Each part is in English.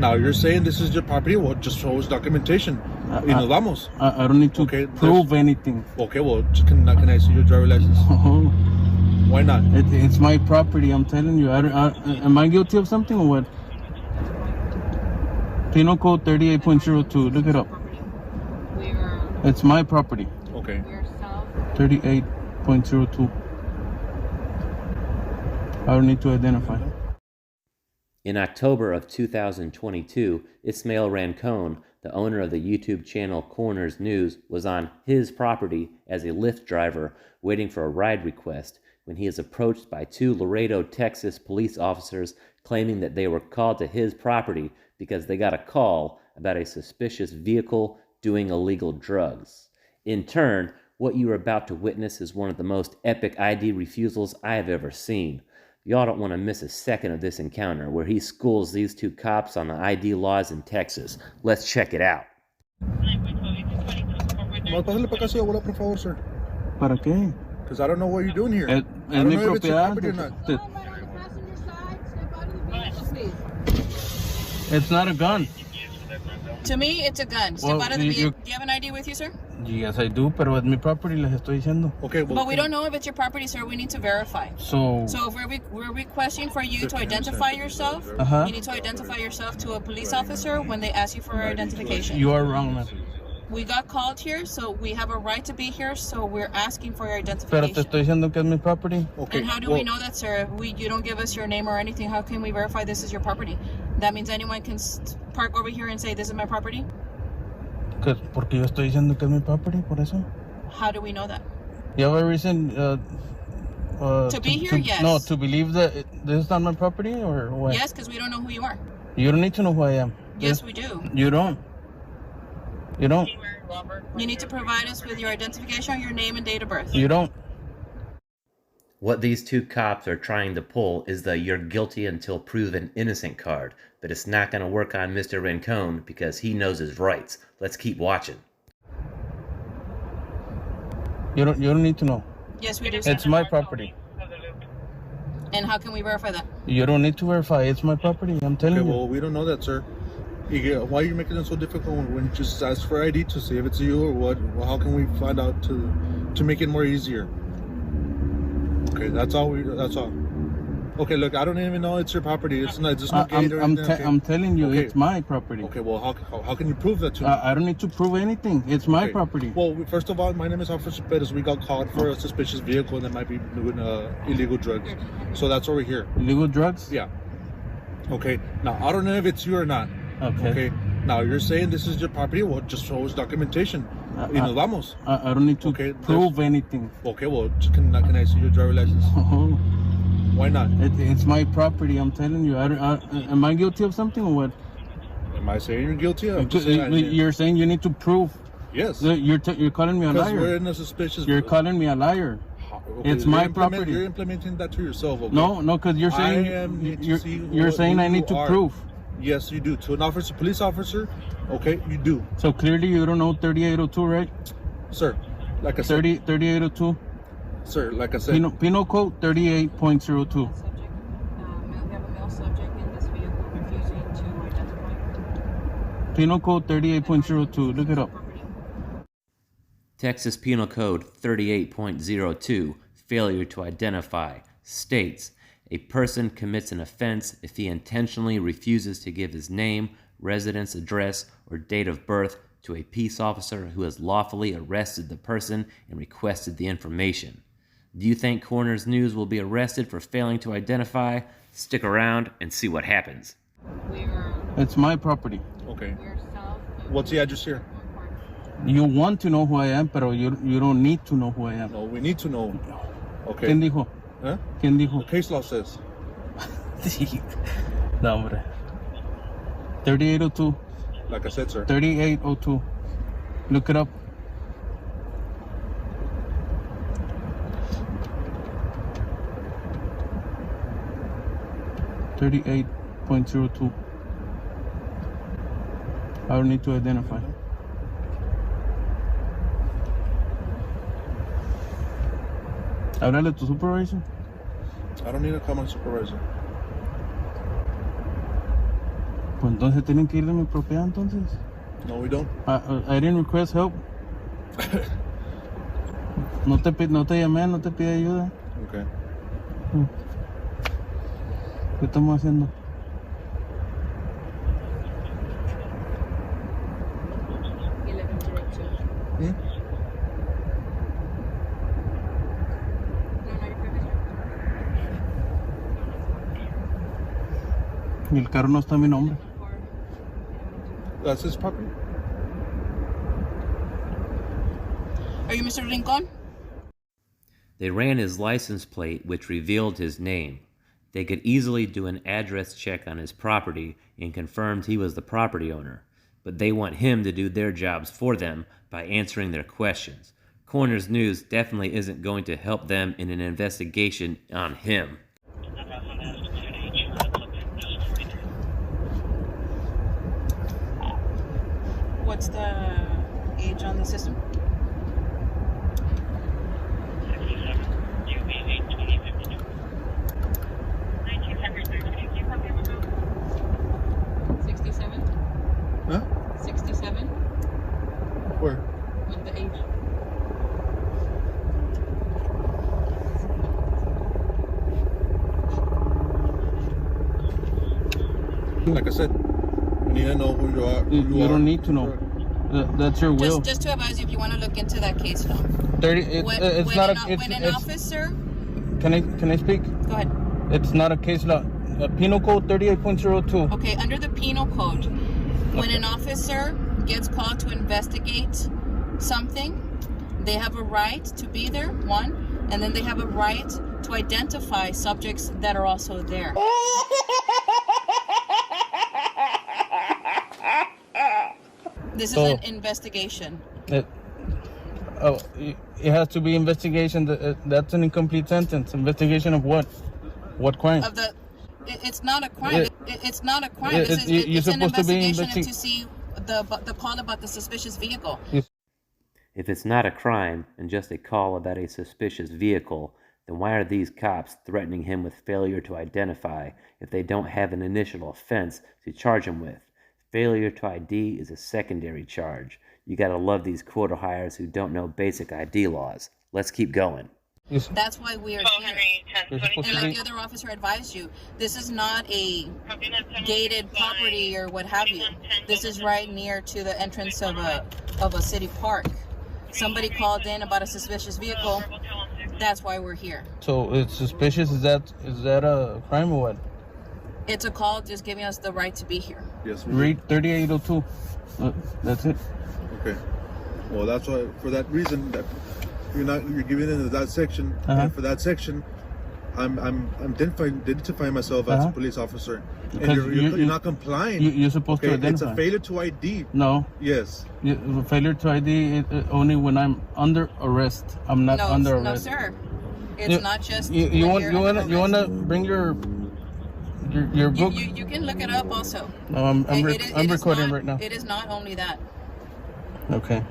Now you're saying this is your property. Well, just show us documentation. Y nos vamos. I don't need to prove anything. Okay, well, can I see your driver's license? Why not? It's my property. I'm telling you. Am I guilty of something or what? Penal Code 38.02. Look it up. It's my property. Okay. 38.02. I don't need to identify. In October of 2022, Ismael Rincon, the owner of the YouTube channel Corners News, was on his property as a Lyft driver waiting for a ride request when he is approached by two Laredo, Texas police officers claiming that they were called to his property because they got a call about a suspicious vehicle doing illegal drugs. In turn, what you are about to witness is one of the most epic ID refusals I have ever seen. Y'all don't want to miss a second of this encounter where he schools these two cops on the ID laws in Texas. Let's check it out. Pásale para acá, señor, por favor, sir. ¿Para qué? Because I don't know what you're doing here. I don't know if it's your property or not. It's not a gun. To me, it's a gun. Step out of the vehicle. Do you have an ID with you, sir? Yes, I do, pero es mi property, les estoy diciendo. Okay, well, but we don't know if it's your property, sir. We need to verify. So if we're requesting for you to identify yourself, you need to identify yourself to a police officer when they ask you for identification. You are wrong, man. We got called here, so we have a right to be here, so we're asking for your identification. Pero te estoy diciendo que es mi property. Okay. And how do we know that, sir? You don't give us your name or anything. How can we verify this is your property? That means anyone can park over here and say, this is my property? Porque yo estoy diciendo que es mi property, por eso. How do we know that? You have a reason to be here? Yes. No, to believe that this is not my property, or what? Yes, because we don't know who you are. You don't need to know who I am. Yes, we do. You don't. You don't. You need to provide us with your identification, your name, and date of birth. You don't. What these two cops are trying to pull is the "you're guilty until proven innocent" card, but it's not going to work on Mr. Rincon because he knows his rights. Let's keep watching. You don't need to know. Yes, we do. It's my property. And how can we verify that? You don't need to verify. It's my property. I'm telling you. Well, we don't know that, sir. Why are you making it so difficult when you just ask for ID to see if it's you or what? Well, how can we find out to make it more easier? Okay, that's all. Okay, look, I don't even know it's your property. It's not. It's no gate or anything. I'm telling you, it's my property. Okay, well, how can you prove that to me? I don't need to prove anything. It's my property. Well, first of all, my name is Officer Perez. We got called for a suspicious vehicle that might be doing illegal drugs. So that's over here. Illegal drugs? Yeah. Okay. Now I don't know if it's you or not. Okay. Now you're saying this is your property. Well, just show us documentation. Y nos vamos. I don't need to prove anything. Okay. Well, can I see your driver's license? Why not? It's my property. I'm telling you. Am I guilty of something or what? Am I saying you're guilty? You're saying you need to prove. Yes. You're calling me a liar. Because we're in a suspicious. You're calling me a liar. Okay, it's my property. You're implementing that to yourself. Okay? No, because you're saying you're saying I need to prove. Yes, you do. To an officer, police officer, okay, you do. So clearly you don't know 3802, right? Sir, like I said. 3802. Sir, like I said. Penal Code 38.02. We have a male subject in this vehicle refusing to identify. Penal Code 38.02. Look it up. Texas Penal Code 38.02, failure to identify, states, a person commits an offense if he intentionally refuses to give his name, residence, address, or date of birth to a peace officer who has lawfully arrested the person and requested the information. Do you think Corners News will be arrested for failing to identify? Stick around and see what happens. It's my property. Okay. What's the address here? You want to know who I am, pero you don't need to know who I am. No, we need to know. Okay. ¿Quién dijo? ¿Eh? ¿Quién dijo? The case law says. No, hombre. 3802. Like I said, sir. 3802. Look it up. .02. I don't need to identify. Háblale a tu supervisor. I don't need to call my supervisor. Pues entonces tienen que ir de mi propiedad entonces. No, we don't. I didn't request help. No te llamé, no te pide ayuda. Okay. ¿Qué estamos haciendo? Y el carro no está a mi nombre. That's his property. Are you Mr. Rincon? They ran his license plate, which revealed his name. They could easily do an address check on his property and confirmed he was the property owner. But they want him to do their jobs for them by answering their questions. Coroner's News definitely isn't going to help them in an investigation on him. What's the age on the system? 67? Huh? 67? Where? With the age. Like I said, we need to know who you are. You don't need to know. That's your will. Just to advise you if you want to look into that case file. 30. It's not a. When an officer. Can I speak? Go ahead. It's not a case law. Penal Code 38.02. Okay, under the Penal Code, when an officer gets called to investigate something, they have a right to be there, one, and then they have a right to identify subjects that are also there. This is an investigation. It has to be investigation. That's an incomplete sentence. Investigation of what? What crime? Of the. It's not a crime. It's not a crime. It's an investigation to see the call about the suspicious vehicle. If it's not a crime and just a call about a suspicious vehicle, then why are these cops threatening him with failure to identify if they don't have an initial offense to charge him with? Failure to ID is a secondary charge. You gotta love these quarter hires who don't know basic ID laws. Let's keep going. That's why we are here. And like the other officer advised you, this is not a gated property or what have you. This is right near to the entrance of a city park. Somebody called in about a suspicious vehicle. That's why we're here. So it's suspicious. Is that a crime or what? It's a call just giving us the right to be here. Yes. Read 3802. That's it. Okay. Well, that's why. For that reason, that you're giving into that section. And for that section, I'm identifying myself as a police officer, and you're not complying. You're supposed to identify. It's a failure to ID. No. Yes. Failure to ID only when I'm under arrest. I'm not under arrest. No, sir. It's not just. You want to bring your book? You can look it up also. No, I'm recording right now. It is not only that. Okay.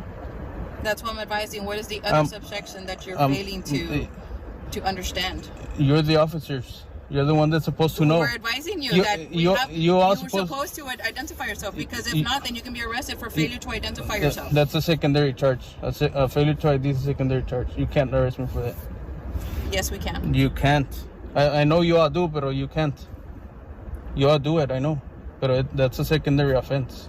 That's why I'm advising. What is the other subsection that you're failing to understand? You're the officers. You're the one that's supposed to know. We're advising you that you're supposed to identify yourself, because if not, then you can be arrested for failure to identify yourself. That's a secondary charge. A failure to ID is a secondary charge. You can't arrest me for that. Yes, we can. You can't. I know you all do, but you can't. You all do it, I know. But that's a secondary offense.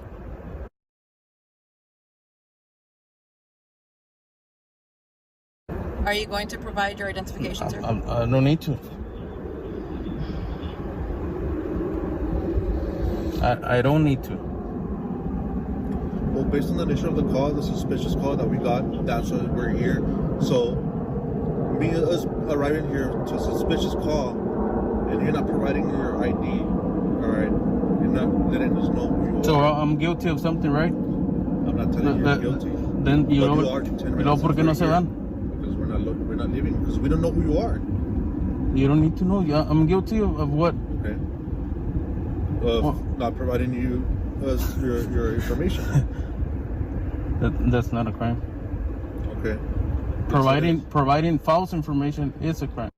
Are you going to provide your identification, sir? I don't need to. I don't need to. Well, based on the nature of the call, the suspicious call that we got, that's why we're here. So, us arriving here to a suspicious call, and you're not providing your ID, all right? You're not letting us know who you are. So I'm guilty of something, right? I'm not telling you you're guilty. Then you know, ¿por qué no se van? Because we're not leaving, because we don't know who you are. You don't need to know. I'm guilty of what? Okay. Of not providing you your information. That's not a crime. Okay. Providing false information is a crime.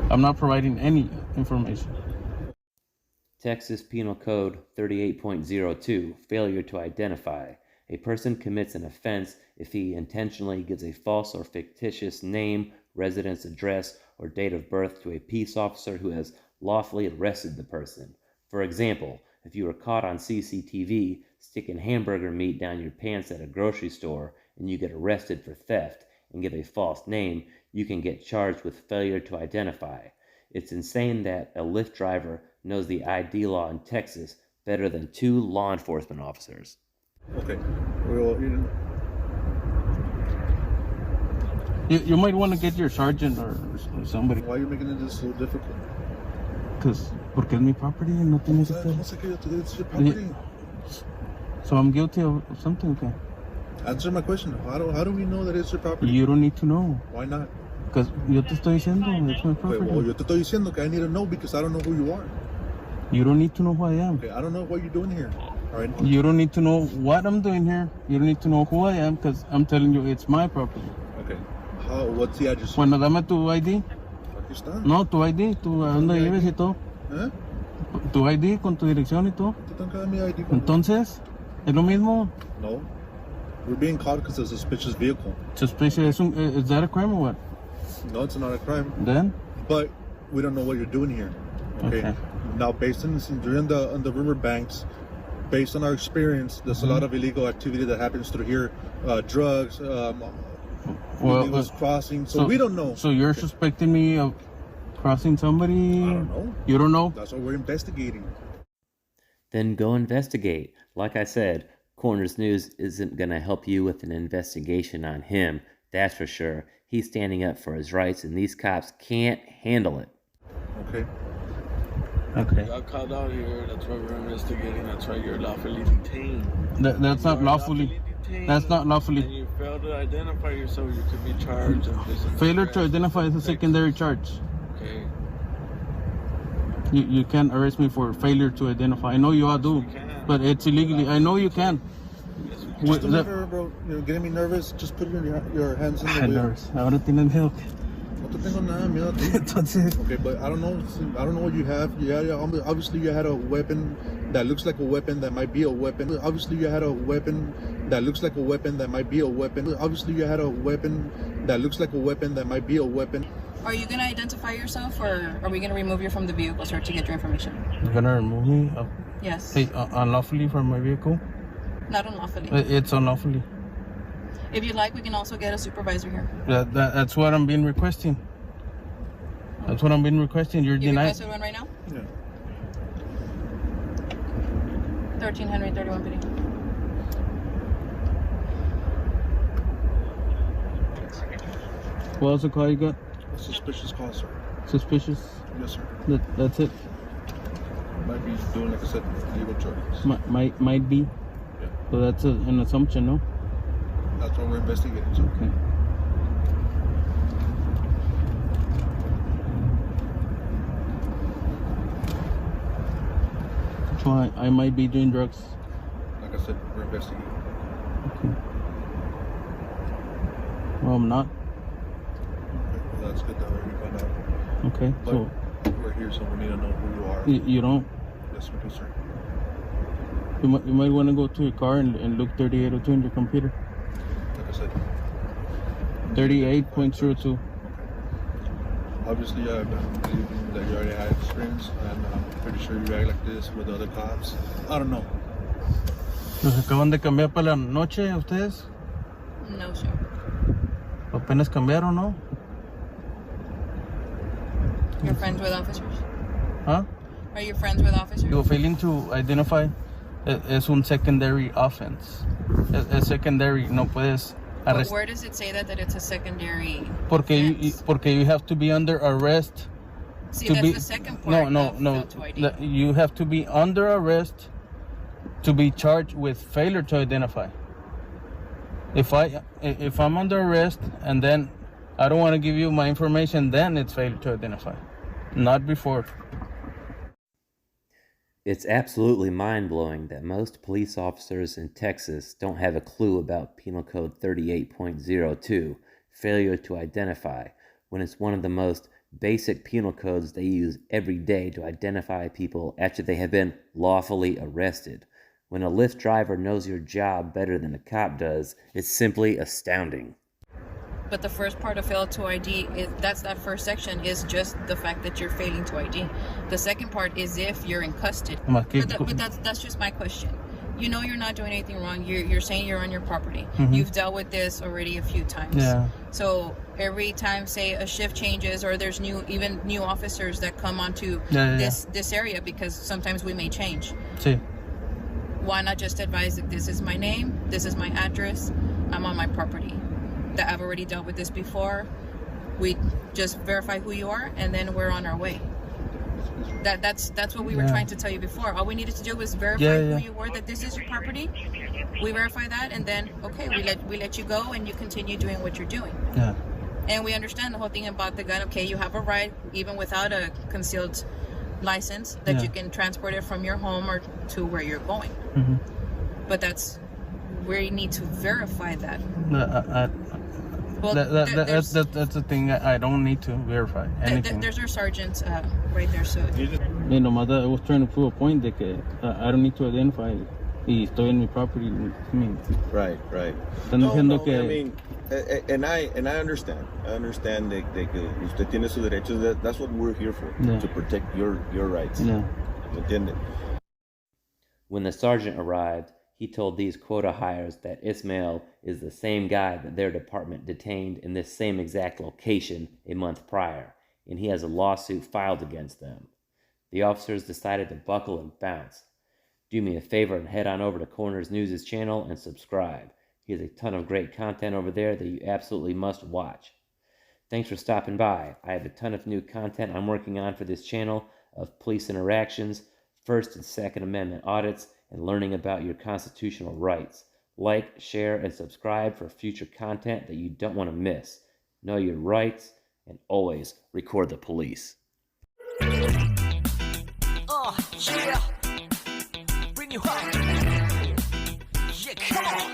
I'm not providing any information. Texas Penal Code 38.02, failure to identify. A person commits an offense if he intentionally gives a false or fictitious name, residence, address, or date of birth to a peace officer who has lawfully arrested the person. For example, if you are caught on CCTV sticking hamburger meat down your pants at a grocery store and you get arrested for theft and give a false name, you can get charged with failure to identify. It's insane that a Lyft driver knows the ID law in Texas better than 2 law enforcement officers. Okay. Well, You might want to get your sergeant or somebody. why are you making this so difficult? Porque es mi property and no tienes que ¿Cómo se que it's your property? So I'm guilty of something, okay? Answer my question. How do we know that it's your property? You don't need to know. Why not? Because yo te estoy diciendo, it's my Okay, property. well, yo te estoy diciendo que I need to know because I don't know who you are. You don't need to know who I am. Okay, I don't know what you're doing here. All right. You don't need to know what I'm doing here. You don't need to know who I am because I'm telling you it's my property. Okay. What's the address? Bueno, dame tu ID. Aquí está. No, tu ID, tu a dónde vives y todo. ¿Eh? Tu ID con tu dirección y todo. Te tengo que dar mi ID. Entonces, es lo mismo. No. We're being caught because of a suspicious vehicle. Suspicious, is that a crime or what? No, it's not a crime. Then? But we don't know what you're doing here. Okay. Now, based on this, you're on the river banks. Based on our experience, there's a lot of illegal activity that happens through here. Drugs, illegal crossing. So we don't know. So you're suspecting me of crossing somebody? I don't know. You don't know? That's what we're investigating. Then go investigate. Like I said, Corners News isn't going to help you with an investigation on him, that's for sure. He's standing up for his rights, and these cops can't handle it. Okay. Okay. You got called out here. That's why we're investigating. That's why you're lawfully detained. That's not lawfully. That's not And lawfully. you failed to identify yourself. You could be charged. Failure to identify is a secondary charge. Okay. You can't arrest me for failure to identify. I know you all do, You can. but it's illegally. I know you can. Yes, we can. Just do me a favor, bro. You're getting me nervous. Just put your hands in the wheel. Ahora tienes miedo. No te tengo nada de miedo a ti. Entonces, Okay, but I don't know what you have. Obviously you had a weapon that looks like a weapon that might be a weapon. Obviously you had a weapon that looks like a weapon that might be a weapon. Obviously you had a weapon that looks like a weapon that might be a weapon. Are you going to identify yourself, or are we going to remove you from the vehicle, sir, to get your information? you're gonna remove me Yes. unlawfully from my vehicle? Not unlawfully. It's unlawfully. If you'd like, we can also get a supervisor here. That's what I'm being requesting. That's what I'm being requesting. You're You denying. requested one right now? Yeah. 13 Henry 31 Penny. What else the call you got? A suspicious call, sir. Suspicious. Yes, sir. That's it. Might be doing, like I said, illegal charges. Might be. Yeah. So that's an assumption, no? That's what we're investigating, sir. Okay. So I might be doing drugs. Like I said, we're investigating. Okay. Well, I'm not. Well, that's good that we found out. Okay. But So we're here, so we need to know who you are. you don't. Yes, we do, sir. You might want to go to your car and look 3802 in your computer. Like I said. 38.02. Obviously, I believe that you already had experience, and I'm pretty sure you act like this with other cops. I don't know. ¿Los acaban de cambiar para la noche a ustedes? No, sir. Apenas cambiaron, ¿no? You're friends with officers? Huh? Are you friends with officers? Digo, failing to identify es un secondary offense. Es secondary, no puedes But arrestar. where does it say that it's a secondary Porque you have to be under arrest. See, to that's be, the second part no. of fail to ID. You have to be under arrest to be charged with failure to identify. If I'm under arrest and then I don't want to give you my information, then it's failure to identify, not before. It's absolutely mind-blowing that most police officers in Texas don't have a clue about Penal Code 38.02, failure to identify, when it's one of the most basic penal codes they use every day to identify people after they have been lawfully arrested. When a Lyft driver knows your job better than a cop does, it's simply astounding. But the first part of fail to ID, that first section is just the fact that you're failing to ID. The second part is if you're in custody. But that's just my question. You know you're not doing anything wrong. You're saying you're on your property. Mm-hmm. You've dealt with this already a few times. Yeah. So every time, say, a shift changes or there's new officers that come onto this area, because sometimes we may change. Sí. Why not just advise that this is my name, this is my address, I'm on my property, that I've already dealt with this before. We just verify who you are, and then we're on our way. That's what we were trying to tell you before. All we needed to do was verify who you were, that this is your property. We verify that, and then we let you go, and you continue doing what you're doing. Yeah. And we understand the whole thing about the gun. Okay, you have a right, even without a concealed license, that you can transport it from your home or to where you're going. Mm-hmm. But that's where you need to verify that. Well, that's the thing. I don't need to verify anything. There's our sergeant right there. So you know, I was trying to prove a point that I don't need to identify. Y estoy en mi property. I mean, right. No, I mean, and I understand. I understand that usted tiene sus derechos. That's what we're here for, to protect your rights. Yeah. ¿Me entiende? When the sergeant arrived, he told these quota hires that Ismail is the same guy that their department detained in this same exact location a month prior, and he has a lawsuit filed against them. The officers decided to buckle and bounce. Do me a favor and head on over to Corners News' channel and subscribe. He has a ton of great content over there that you absolutely must watch. Thanks for stopping by. I have a ton of new content I'm working on for this channel of police interactions, First and Second Amendment audits, and learning about your constitutional rights. Like, share, and subscribe for future content that you don't want to miss. Know your rights, and always record the police. Yeah. Bring you home. Yeah, come on.